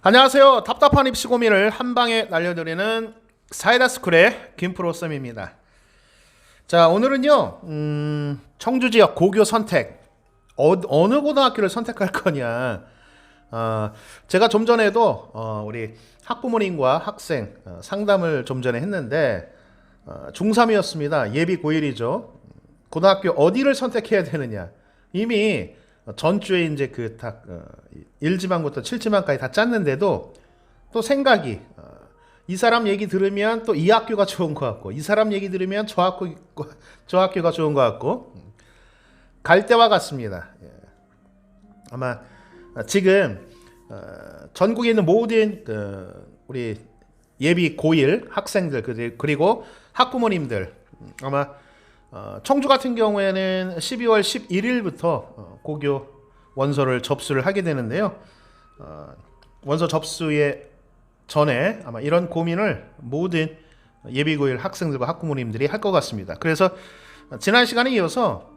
안녕하세요. 답답한 입시 고민을 한 방에 날려드리는 사이다스쿨의 김프로쌤입니다. 자, 오늘은요, 청주 지역 고교 선택, 어느 고등학교를 선택할 거냐. 제가 좀 전에도 우리 학부모님과 학생 상담을 좀 전에 했는데, 중3이었습니다. 예비 고1이죠. 고등학교 어디를 선택해야 되느냐. 이미 전주에 이제 1지망부터 7지망까지 다 짰는데도 또 생각이 이 사람 얘기 들으면 또 이 학교가 좋은 것 같고 이 사람 얘기 들으면 저 학교가 좋은 것 같고 갈 때와 같습니다. 아마 지금 전국에 있는 모든 우리 예비 고1 학생들 그리고 학부모님들 아마 청주 같은 경우에는 12월 11일부터 고교 원서를 접수를 하게 되는데요. 원서 접수에 전에 아마 이런 고민을 모든 예비고1 학생들과 학부모님들이 할 것 같습니다. 그래서 지난 시간에 이어서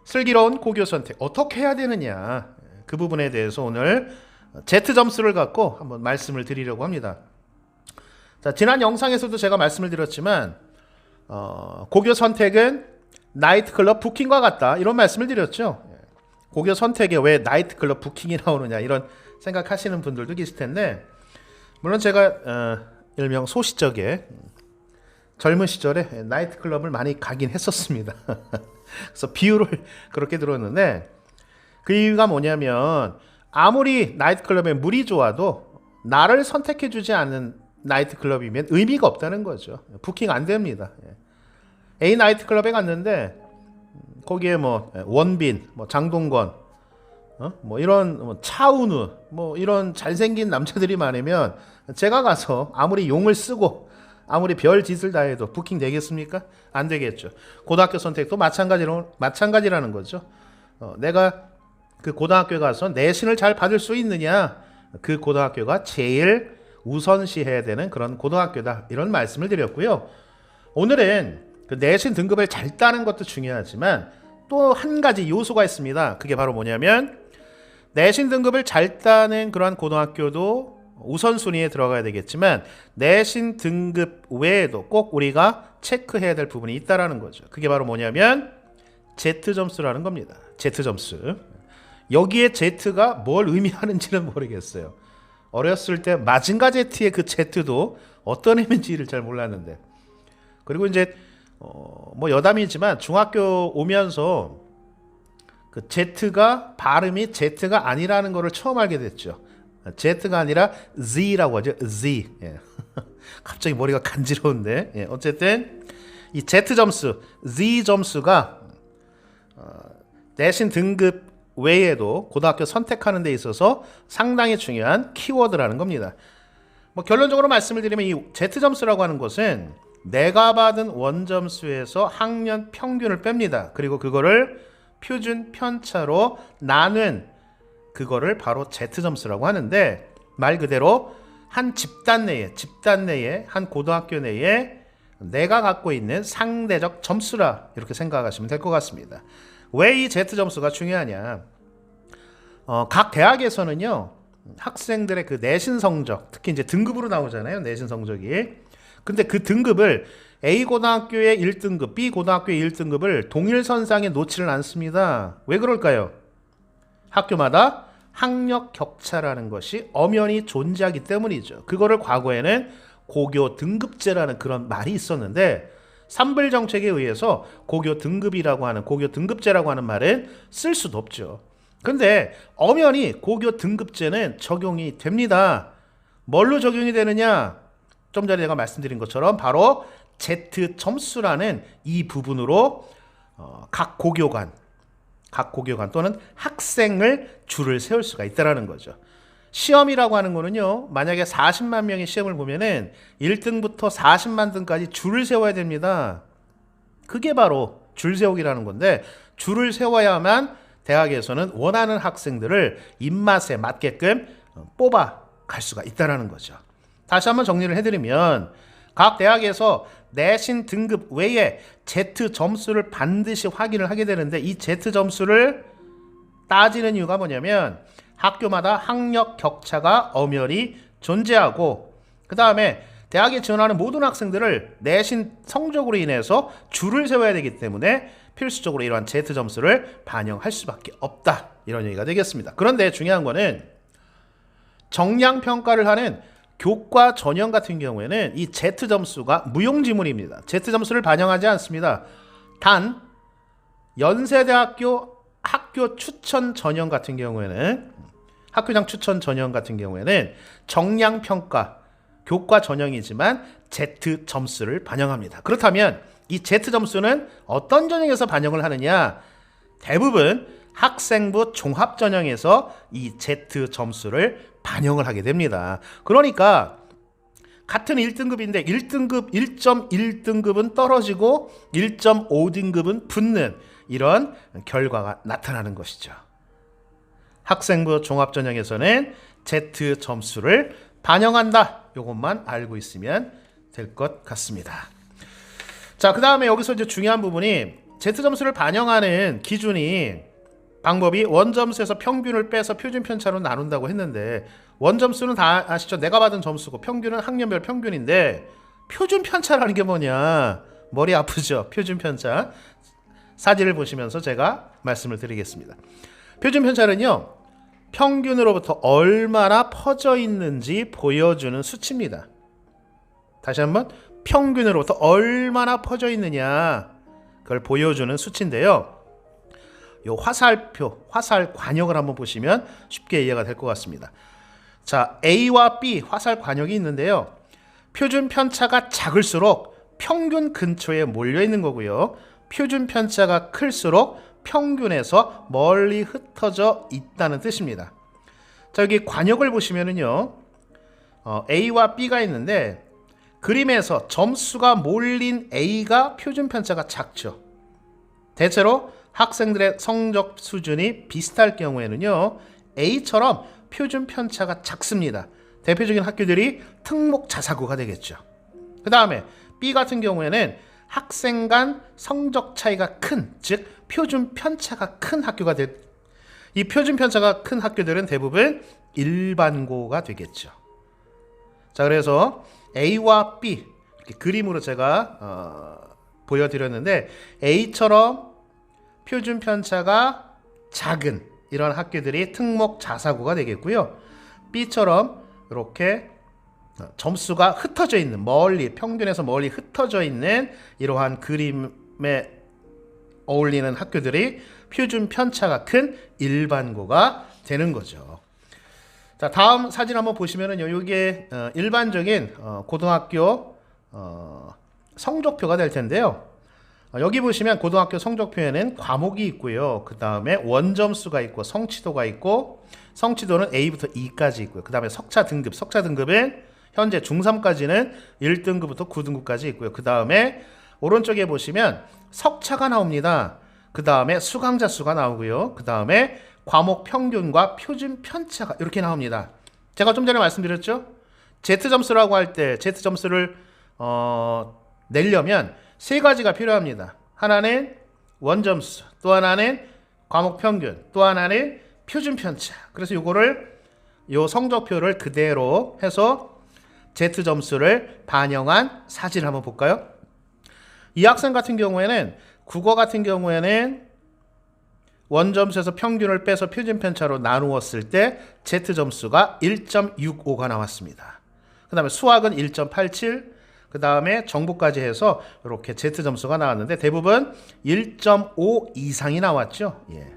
슬기로운 고교 선택 어떻게 해야 되느냐 그 부분에 대해서 오늘 Z점수를 갖고 한번 말씀을 드리려고 합니다. 자, 지난 영상에서도 제가 말씀을 드렸지만 고교 선택은 나이트클럽 부킹과 같다 이런 말씀을 드렸죠. 고교 선택에 왜 나이트클럽 부킹이 나오느냐 이런 생각하시는 분들도 계실 텐데 물론 제가 일명 소시적에 젊은 시절에 나이트클럽을 많이 가긴 했었습니다. 그래서 비율을 그렇게 들었는데 그 이유가 뭐냐면 아무리 나이트클럽에 물이 좋아도 나를 선택해주지 않는 나이트클럽이면 의미가 없다는 거죠. 부킹 안 됩니다. A 나이트클럽에 갔는데 거기에 뭐 원빈, 뭐 장동건, 뭐 이런 차은우, 뭐 이런 잘생긴 남자들이 많으면 제가 가서 아무리 용을 쓰고 아무리 별 짓을 다 해도 부킹 되겠습니까? 안 되겠죠. 고등학교 선택도 마찬가지라는 거죠. 내가 그 고등학교에 가서 내신을 잘 받을 수 있느냐, 그 고등학교가 제일 우선시해야 되는 그런 고등학교다 이런 말씀을 드렸고요. 오늘은 그 내신 등급을 잘 따는 것도 중요하지만 또 한 가지 요소가 있습니다. 그게 바로 뭐냐면 내신 등급을 잘 따는 그러한 고등학교도 우선순위에 들어가야 되겠지만 내신 등급 외에도 꼭 우리가 체크해야 될 부분이 있다는 거죠. 그게 바로 뭐냐면 Z점수라는 겁니다. Z점수. 여기에 Z가 뭘 의미하는지는 모르겠어요. 어렸을 때 마징가 Z의 그 Z도 어떤 의미인지를 잘 몰랐는데 그리고 이제 뭐 여담이지만 중학교 오면서 그 Z가 발음이 Z가 아니라는 거를 처음 알게 됐죠. Z가 아니라 Z라고 하죠. Z. 예. 갑자기 머리가 간지러운데 어쨌든 이 Z점수, Z점수가 내신 등급 외에도 고등학교 선택하는 데 있어서 상당히 중요한 키워드라는 겁니다. 뭐 결론적으로 말씀을 드리면 이 Z점수라고 하는 것은 내가 받은 원점수에서 학년 평균을 뺍니다. 그리고 그거를 표준 편차로 나눈 그거를 바로 Z점수라고 하는데 말 그대로 한 집단 내에 한 고등학교 내에 내가 갖고 있는 상대적 점수라 이렇게 생각하시면 될 것 같습니다. 왜 이 Z점수가 중요하냐? 각 대학에서는요 학생들의 그 내신 성적 특히 이제 등급으로 나오잖아요. 내신 성적이. 근데 그 등급을 A 고등학교의 1등급, B 고등학교의 1등급을 동일선상에 놓지를 않습니다. 왜 그럴까요? 학교마다 학력 격차라는 것이 엄연히 존재하기 때문이죠. 그거를 과거에는 고교 등급제라는 그런 말이 있었는데 산불 정책에 의해서 고교 등급제라고 하는 말은 쓸 수도 없죠. 근데 엄연히 고교 등급제는 적용이 됩니다. 뭘로 적용이 되느냐? 좀 전에 내가 말씀드린 것처럼 바로 Z점수라는 이 부분으로 각 고교관 또는 학생을 줄을 세울 수가 있다는 거죠. 시험이라고 하는 거는요. 만약에 40만 명의 시험을 보면은 1등부터 40만 등까지 줄을 세워야 됩니다. 그게 바로 줄 세우기라는 건데 줄을 세워야만 대학에서는 원하는 학생들을 입맛에 맞게끔 뽑아 갈 수가 있다는 거죠. 다시 한번 정리를 해드리면 각 대학에서 내신 등급 외에 Z점수를 반드시 확인을 하게 되는데 이 Z점수를 따지는 이유가 뭐냐면 학교마다 학력 격차가 엄연히 존재하고, 그 다음에 대학에 지원하는 모든 학생들을 내신 성적으로 인해서 줄을 세워야 되기 때문에 필수적으로 이러한 Z 점수를 반영할 수밖에 없다, 이런 얘기가 되겠습니다. 그런데 중요한 거는 정량 평가를 하는 교과 전형 같은 경우에는 이 Z 점수가 무용지물입니다. Z 점수를 반영하지 않습니다. 단 연세대학교 학교 추천 전형 같은 경우에는, 학교장 추천 전형 같은 경우에는 정량 평가 교과 전형이지만 Z 점수를 반영합니다. 그렇다면 이 Z 점수는 어떤 전형에서 반영을 하느냐? 대부분 학생부 종합 전형에서 이 Z 점수를 반영을 하게 됩니다. 그러니까 같은 1등급인데 1등급 1.1등급은 떨어지고 1.5등급은 붙는 이런 결과가 나타나는 것이죠. 학생부 종합 전형에서는 Z 점수를 반영한다. 이것만 알고 있으면 될 것 같습니다. 자, 그 다음에 여기서 이제 중요한 부분이 Z 점수를 반영하는 기준이, 방법이 원점수에서 평균을 빼서 표준 편차로 나눈다고 했는데, 원점수는 다 아시죠? 내가 받은 점수고 평균은 학년별 평균인데, 표준 편차라는 게 뭐냐? 머리 아프죠? 표준 편차. 사진을 보시면서 제가 말씀을 드리겠습니다. 표준 편차는요, 평균으로부터 얼마나 퍼져 있는지 보여주는 수치입니다. 다시 한번, 평균으로부터 얼마나 퍼져 있느냐, 그걸 보여주는 수치인데요. 요 화살표, 화살 관역을 한번 보시면 쉽게 이해가 될 것 같습니다. 자, A와 B 화살 관역이 있는데요. 표준 편차가 작을수록 평균 근처에 몰려 있는 거고요. 표준 편차가 클수록 평균에서 멀리 흩어져 있다는 뜻입니다. 자, 여기 관역을 보시면은요, A와 B가 있는데, 그림에서 점수가 몰린 A가 표준 편차가 작죠. 대체로 학생들의 성적 수준이 비슷할 경우에는요, A처럼 표준 편차가 작습니다. 대표적인 학교들이 특목자사고가 되겠죠. 그 다음에 B 같은 경우에는 학생 간 성적 차이가 큰, 즉 표준 편차가 큰 학교가 이 표준 편차가 큰 학교들은 대부분 일반고가 되겠죠. 자, 그래서 A와 B 이렇게 그림으로 제가 보여드렸는데, A처럼 표준 편차가 작은 이런 학교들이 특목자사고가 되겠고요. B처럼 이렇게 점수가 흩어져 있는, 멀리, 평균에서 멀리 흩어져 있는 이러한 그림에 어울리는 학교들이 표준 편차가 큰 일반고가 되는 거죠. 자, 다음 사진 한번 보시면은요, 이게 일반적인 고등학교 성적표가 될 텐데요. 여기 보시면 고등학교 성적표에는 과목이 있고요. 그 다음에 원점수가 있고 성취도가 있고, 성취도는 A부터 E까지 있고요. 그 다음에 석차 등급은 현재 중3까지는 1등급부터 9등급까지 있고요. 그 다음에 오른쪽에 보시면 석차가 나옵니다. 그 다음에 수강자 수가 나오고요. 그 다음에 과목 평균과 표준 편차가 이렇게 나옵니다. 제가 좀 전에 말씀드렸죠? Z점수라고 할 때 Z점수를 내려면 세 가지가 필요합니다. 하나는 원점수, 또 하나는 과목 평균, 또 하나는 표준 편차. 그래서 요 성적표를 그대로 해서 Z점수를 반영한 사진을 한번 볼까요? 이 학생 같은 경우에는, 국어 같은 경우에는 원점수에서 평균을 빼서 표준 편차로 나누었을 때 Z점수가 1.65가 나왔습니다. 그 다음에 수학은 1.87, 그 다음에 정보까지 해서 이렇게 Z점수가 나왔는데 대부분 1.5 이상이 나왔죠. 예.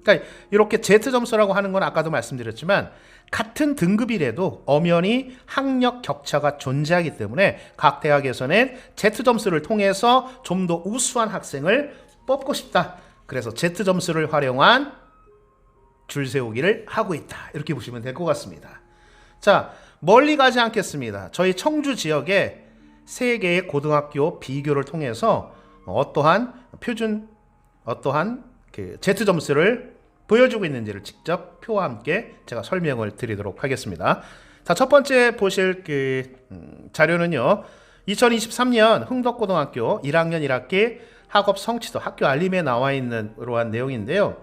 그러니까 이렇게 Z점수라고 하는 건 아까도 말씀드렸지만 같은 등급이라도 엄연히 학력 격차가 존재하기 때문에 각 대학에서는 Z점수를 통해서 좀 더 우수한 학생을 뽑고 싶다. 그래서 Z점수를 활용한 줄 세우기를 하고 있다. 이렇게 보시면 될 것 같습니다. 자, 멀리 가지 않겠습니다. 저희 청주 지역에 3개의 고등학교 비교를 통해서 어떠한 그 Z점수를 보여주고 있는지를 직접 표와 함께 제가 설명을 드리도록 하겠습니다. 자, 첫 번째 보실 자료는요. 2023년 흥덕고등학교 1학년 1학기 학업 성취도 학교 알림에 나와 있는 이러한 내용인데요.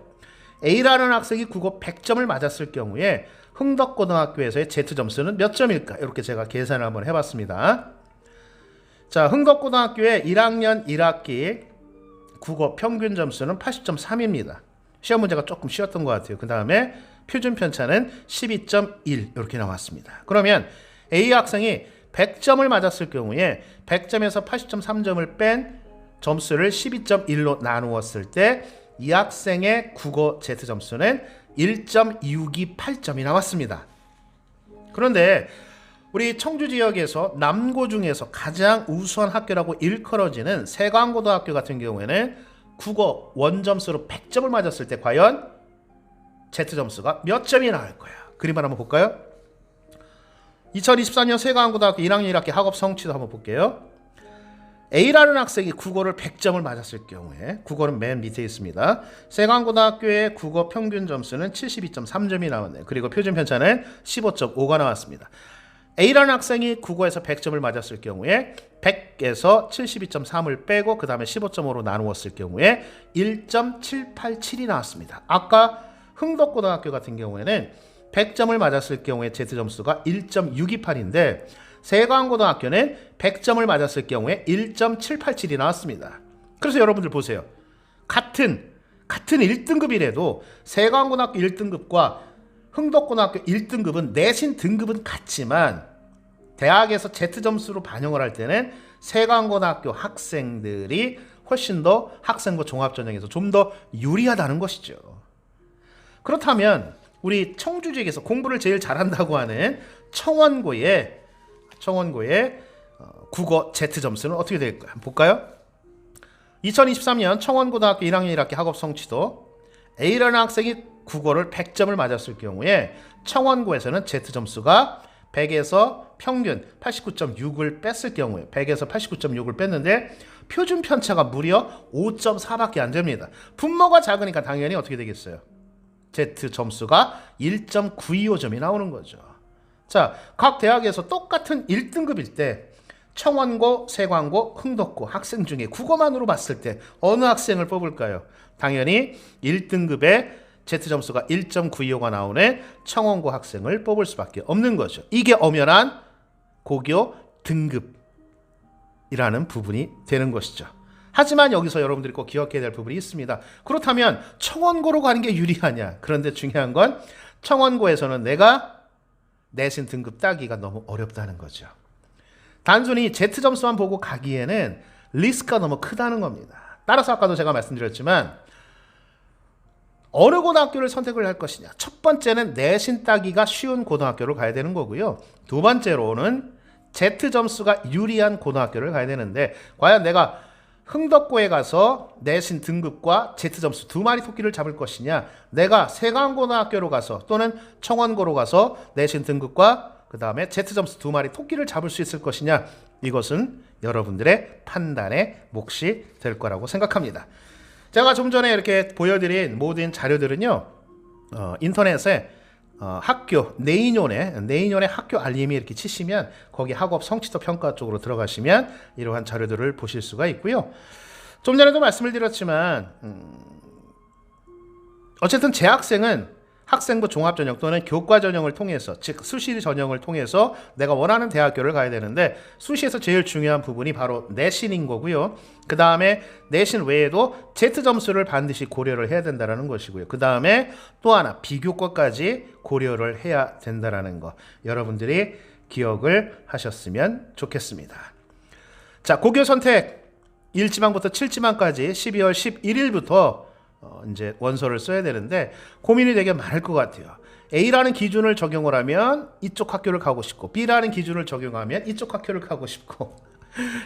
A라는 학생이 국어 100점을 맞았을 경우에 흥덕고등학교에서의 Z 점수는 몇 점일까? 이렇게 제가 계산을 한번 해봤습니다. 자, 흥덕고등학교의 1학년 1학기 국어 평균 점수는 80.3입니다. 시험 문제가 조금 쉬웠던 것 같아요. 그 다음에 표준 편차는 12.1 이렇게 나왔습니다. 그러면 A 학생이 100점을 맞았을 경우에 100점에서 80.3점을 뺀 점수를 12.1로 나누었을 때 이 학생의 국어 Z 점수는 1.628점이 나왔습니다. 그런데 우리 청주 지역에서 남고 중에서 가장 우수한 학교라고 일컬어지는 세광고등학교 같은 경우에는 국어 원점수로 100점을 맞았을 때 과연 Z 점수가 몇 점이 나올까요? 그림을 한번 볼까요? 2024년 세광고등학교 1학년 1학기 학업 성취도 한번 볼게요. A라는 학생이 국어를 100점을 맞았을 경우에 국어는 맨 밑에 있습니다. 세광고등학교의 국어 평균 점수는 72.3점이 나왔네요. 그리고 표준 편차는 15.5가 나왔습니다. A라는 학생이 국어에서 100점을 맞았을 경우에 100에서 72.3을 빼고 그 다음에 15.5로 나누었을 경우에 1.787이 나왔습니다. 아까 흥덕고등학교 같은 경우에는 100점을 맞았을 경우에 Z점수가 1.628인데 세광고등학교는 100점을 맞았을 경우에 1.787이 나왔습니다. 그래서 여러분들 보세요. 같은 1등급이라도 세광고등학교 1등급과 흥덕고등학교 1등급은 내신 등급은 같지만 대학에서 Z점수로 반영을 할 때는 세광고등학교 학생들이 훨씬 더 학생부 종합전형에서 좀 더 유리하다는 것이죠. 그렇다면 우리 청주 지역에서 공부를 제일 잘한다고 하는 청원고의 국어 Z점수는 어떻게 될까요? 한번 볼까요? 2023년 청원고등학교 1학년 1학기 학업 성취도 A라는 학생이 국어를 100점을 맞았을 경우에 청원고에서는 Z점수가 100에서 평균 89.6을 뺐을 경우에 100에서 89.6을 뺐는데 표준 편차가 무려 5.4밖에 안 됩니다. 분모가 작으니까 당연히 어떻게 되겠어요? Z점수가 1.925점이 나오는 거죠. 자, 각 대학에서 똑같은 1등급일 때 청원고, 세광고, 흥덕고 학생 중에 국어만으로 봤을 때 어느 학생을 뽑을까요? 당연히 1등급의 Z점수가 1.925가 나오는 청원고 학생을 뽑을 수밖에 없는 거죠. 이게 엄연한 고교 등급이라는 부분이 되는 것이죠. 하지만 여기서 여러분들이 꼭 기억해야 될 부분이 있습니다. 그렇다면 청원고로 가는 게 유리하냐? 그런데 중요한 건 청원고에서는 내가 내신 등급 따기가 너무 어렵다는 거죠. 단순히 Z점수만 보고 가기에는 리스크가 너무 크다는 겁니다. 따라서 아까도 제가 말씀드렸지만 어느 고등학교를 선택을 할 것이냐. 첫 번째는 내신 따기가 쉬운 고등학교를 가야 되는 거고요. 두 번째로는 Z점수가 유리한 고등학교를 가야 되는데 과연 내가 흥덕고에 가서 내신 등급과 Z점수 두 마리 토끼를 잡을 것이냐, 내가 세광고등학교로 가서 또는 청원고로 가서 내신 등급과 그 다음에 Z점수 두 마리 토끼를 잡을 수 있을 것이냐, 이것은 여러분들의 판단의 몫이 될 거라고 생각합니다. 제가 좀 전에 이렇게 보여드린 모든 자료들은요, 인터넷에 학교 내인연의 학교 알림이 이렇게 치시면 거기 학업 성취도 평가 쪽으로 들어가시면 이러한 자료들을 보실 수가 있고요. 좀 전에도 말씀을 드렸지만 어쨌든 재학생은 학생부 종합전형 또는 교과전형을 통해서, 즉 수시 전형을 통해서 내가 원하는 대학교를 가야 되는데 수시에서 제일 중요한 부분이 바로 내신인 거고요. 그 다음에 내신 외에도 Z점수를 반드시 고려를 해야 된다는 것이고요. 그 다음에 또 하나 비교과까지 고려를 해야 된다는 거 여러분들이 기억을 하셨으면 좋겠습니다. 자, 고교 선택 1지망부터 7지망까지 12월 11일부터 이제 원서를 써야 되는데 고민이 되게 많을 것 같아요. A라는 기준을 적용을 하면 이쪽 학교를 가고 싶고 B라는 기준을 적용하면 이쪽 학교를 가고 싶고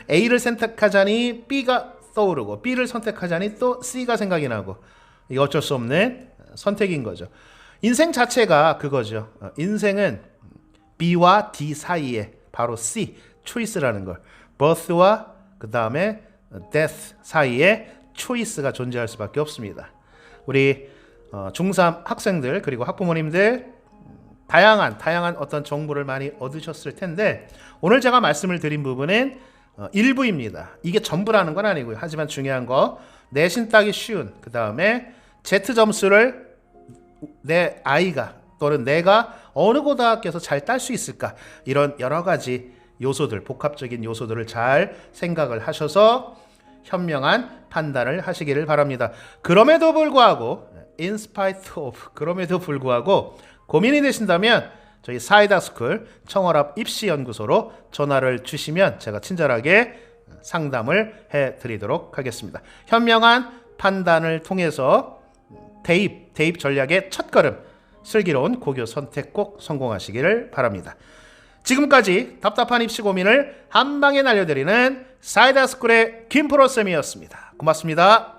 A를 선택하자니 B가 떠오르고 B를 선택하자니 또 C가 생각이 나고 이게 어쩔 수 없는 선택인 거죠. 인생 자체가 그거죠. 인생은 B와 D 사이에 바로 C, choice라는 걸, birth와 그 다음에 death 사이에 초이스가 존재할 수밖에 없습니다. 우리 중3 학생들 그리고 학부모님들 다양한 어떤 정보를 많이 얻으셨을 텐데 오늘 제가 말씀을 드린 부분은 일부입니다. 이게 전부라는 건 아니고요. 하지만 중요한 거 내신 따기 쉬운 그 다음에 Z점수를 내 아이가 또는 내가 어느 고등학교에서 잘 딸 수 있을까, 이런 여러 가지 요소들, 복합적인 요소들을 잘 생각을 하셔서 현명한 판단을 하시기를 바랍니다. 그럼에도 불구하고 in spite of, 그럼에도 불구하고 고민이 되신다면 저희 사이다스쿨 청월합 입시연구소로 전화를 주시면 제가 친절하게 상담을 해드리도록 하겠습니다. 현명한 판단을 통해서 대입 전략의 첫걸음, 슬기로운 고교 선택 꼭 성공하시기를 바랍니다. 지금까지 답답한 입시 고민을 한 방에 날려드리는 사이다스쿨의 김프로쌤이었습니다. 고맙습니다.